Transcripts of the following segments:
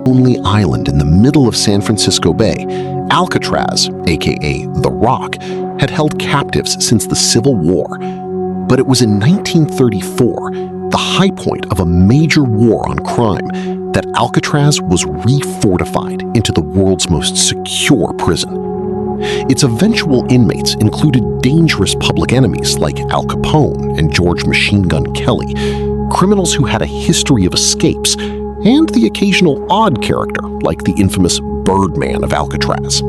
only island in the middle of San Francisco Bay, Alcatraz, aka The Rock, had held captives since the Civil War. But it was in 1934, the high point of a major war on crime, that Alcatraz was refortified into the world's most secure prison. Its eventual inmates included dangerous public enemies like Al Capone and George Machine Gun Kelly, criminals who had a history of escapes, and the occasional odd character like the infamous Birdman of Alcatraz.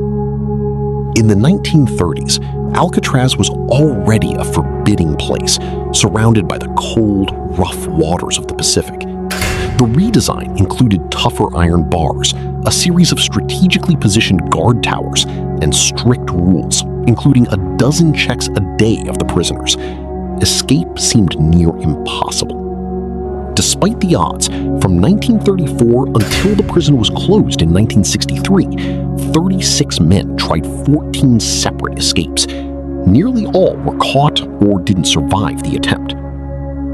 In the 1930s, Alcatraz was already a forbidding place, surrounded by the cold, rough waters of the Pacific. The redesign included tougher iron bars, a series of strategically positioned guard towers, and strict rules, including a dozen checks a day of the prisoners. Escape seemed near impossible. Despite the odds, from 1934 until the prison was closed in 1963, 36 men tried 14 separate escapes. Nearly all were caught or didn't survive the attempt.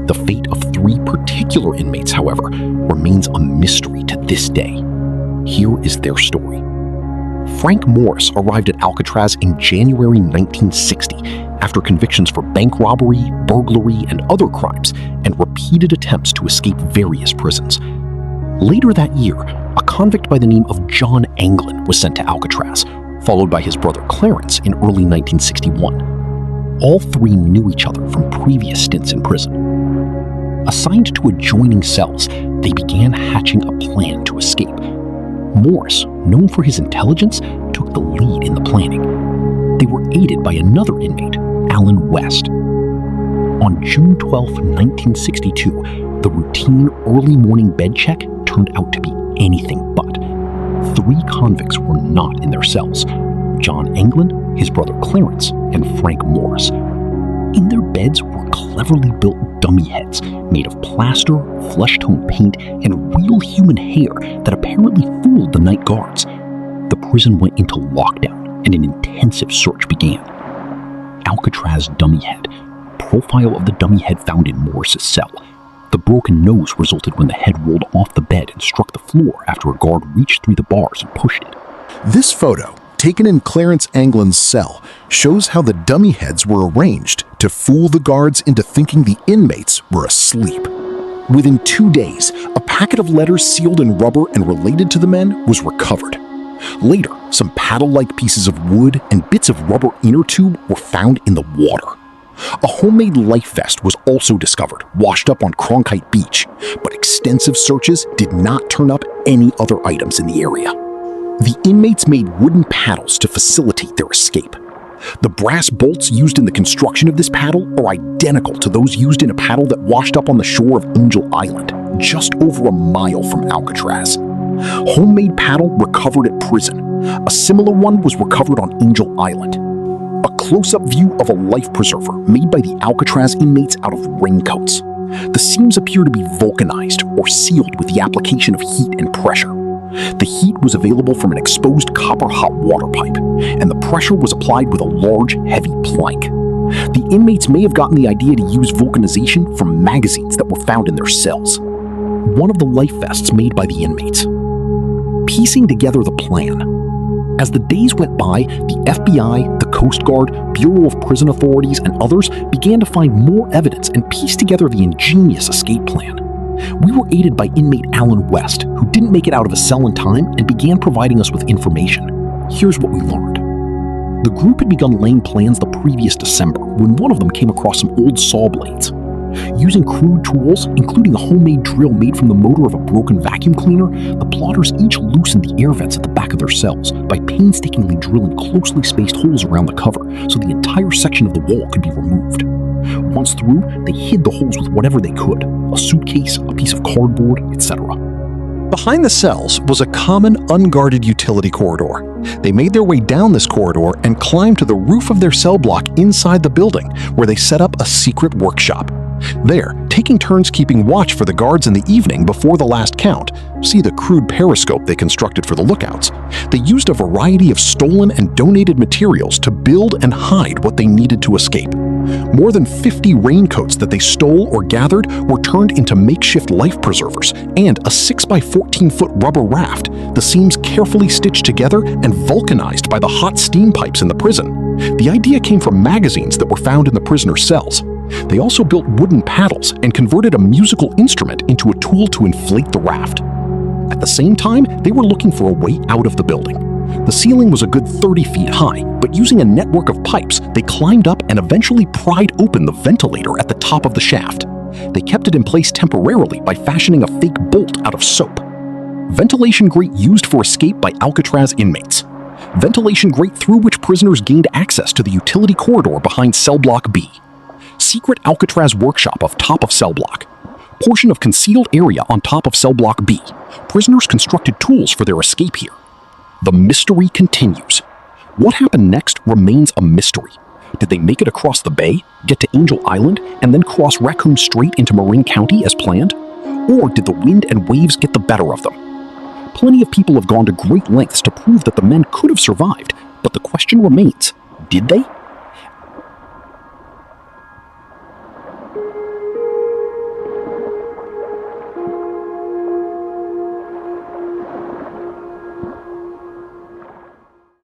The fate of 3 particular inmates, however, remains a mystery to this day. Here is their story. Frank Morris arrived at Alcatraz in January 1960 after convictions for bank robbery, burglary, and other crimes, and repeated attempts to escape various prisons. Later that year, a convict by the name of John Anglin was sent to Alcatraz, followed by his brother Clarence in early 1961. All 3 knew each other from previous stints in prison. Assigned to adjoining cells, they began hatching a plan to escape. Morris, known for his intelligence, took the lead in the planning. They were aided by another inmate, Alan West. On June 12, 1962, the routine early morning bed check turned out to be anything but. 3 convicts were not in their cells: John Anglin, his brother Clarence, and Frank Morris. In their beds were cleverly built dummy heads made of plaster, flesh-tone paint, and real human hair that apparently fooled the night guards. The prison went into lockdown and an intensive search began. Alcatraz dummy head. Profile of the dummy head found in Morris's cell. The broken nose resulted when the head rolled off the bed and struck the floor after a guard reached through the bars and pushed it. This photo, taken in Clarence Anglin's cell, shows how the dummy heads were arranged to fool the guards into thinking the inmates were asleep. Within 2 days, a packet of letters sealed in rubber and related to the men was recovered. Later, some paddle-like pieces of wood and bits of rubber inner tube were found in the water. A homemade life vest was also discovered, washed up on Cronkite Beach, but extensive searches did not turn up any other items in the area. The inmates made wooden paddles to facilitate their escape. The brass bolts used in the construction of this paddle are identical to those used in a paddle that washed up on the shore of Angel Island, just over a mile from Alcatraz. Homemade paddle recovered at prison. A similar one was recovered on Angel Island. A close-up view of a life preserver made by the Alcatraz inmates out of raincoats. The seams appear to be vulcanized or sealed with the application of heat and pressure. The heat was available from an exposed copper hot water pipe, and the pressure was applied with a large, heavy plank. The inmates may have gotten the idea to use vulcanization from magazines that were found in their cells. One of the life vests made by the inmates. Piecing together the plan. As the days went by, the FBI, the Coast Guard, Bureau of Prison Authorities, and others began to find more evidence and piece together the ingenious escape plan. We were aided by inmate Alan West, who didn't make it out of a cell in time and began providing us with information. Here's what we learned. The group had begun laying plans the previous December when one of them came across some old saw blades. Using crude tools, including a homemade drill made from the motor of a broken vacuum cleaner, the plotters each loosened the air vents at the back of their cells by painstakingly drilling closely spaced holes around the cover so the entire section of the wall could be removed. Once through, they hid the holes with whatever they could, a suitcase, a piece of cardboard, etc. Behind the cells was a common, unguarded utility corridor. They made their way down this corridor and climbed to the roof of their cell block inside the building, where they set up a secret workshop. There, taking turns keeping watch for the guards in the evening before the last count, see the crude periscope they constructed for the lookouts, they used a variety of stolen and donated materials to build and hide what they needed to escape. More than 50 raincoats that they stole or gathered were turned into makeshift life preservers and a 6x14-foot rubber raft, the seams carefully stitched together and vulcanized by the hot steam pipes in the prison. The idea came from magazines that were found in the prisoners' cells. They also built wooden paddles and converted a musical instrument into a tool to inflate the raft. At the same time, they were looking for a way out of the building. The ceiling was a good 30 feet high, but using a network of pipes, they climbed up and eventually pried open the ventilator at the top of the shaft. They kept it in place temporarily by fashioning a fake bolt out of soap. Ventilation grate used for escape by Alcatraz inmates. Ventilation grate through which prisoners gained access to the utility corridor behind cell block B. Secret Alcatraz workshop of top of cell block. Portion of concealed area on top of cell block B. Prisoners constructed tools for their escape here. The mystery continues. What happened next remains a mystery. Did they make it across the bay, get to Angel Island, and then cross Raccoon Strait into Marin County as planned? Or did the wind and waves get the better of them? Plenty of people have gone to great lengths to prove that the men could have survived, but the question remains, did they?